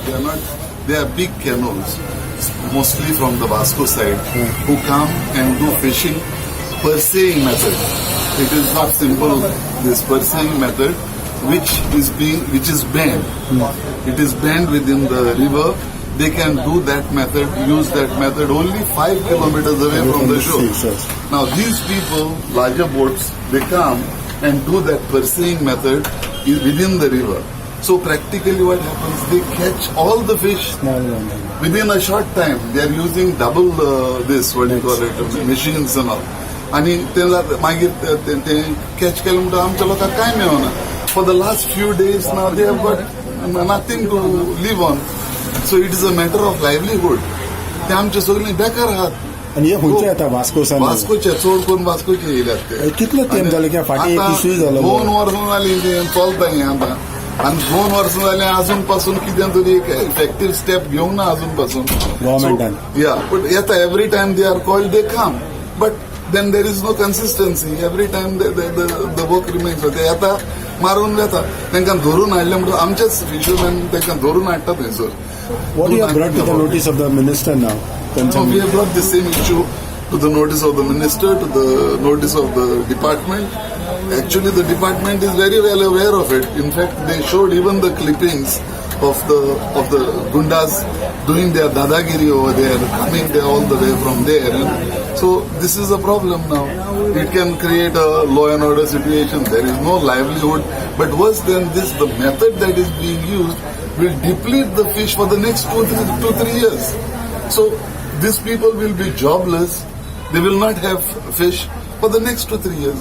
They are not. They are big canoes, mostly from the Vasco side, who come and do fishing purseeing method. It is not simple. This purseeing method, which is banned. It is banned within the river. They can do that method, use that method only 5 kilometers away from the shore. Now these people, larger boats, they come and do that purseeing method within the river. So practically what happens, they catch all the fish within a short time. They are using double machines and all. आणि त्याला मागीर ते catch केले म्हणटा आमच्या लोकांक काय मेळना. For the last few days now they have got nothing to live on. So it is a matter of livelihood. ते आमचे सगळे बेकार आहात. आणि हे खंयचे येता वास्कोसान? वास्कोचे चड करून वास्कोचे येयल्यात ते. कितलो तेंप जालो की फाटी एक इश्यू जालो? 2 वर्सां जाली ते चलता हें आतां. आणि 2 वर्सां जाली अजून पासून कितें तरी एक इफेक्टिव्ह स्टेप घेवंक ना अजून पासून गव्हर्नमेंटान. या बट येता every time they are called they come but then there is no consistency. Every time the work remains. ते आता मारून जाता तांकां धरून हाडले म्हणून आमचेच फिशरमॅन तांकां धरून हाडटात थंयसर. What you have brought to the notice of the minister now? So we have brought the same issue to the notice of the minister, to the notice of the department. Actually, the department is very well aware of it. In fact, they showed even the clippings of the gundas doing their dadagiri over there, coming there all the way from there. And so this is a problem now. It can create a law and order situation. There is no livelihood. But worse than this, the method that is being used will deplete the fish for the next 2-3 years. So these people will be jobless. They will not have fish for the next 2-3 years.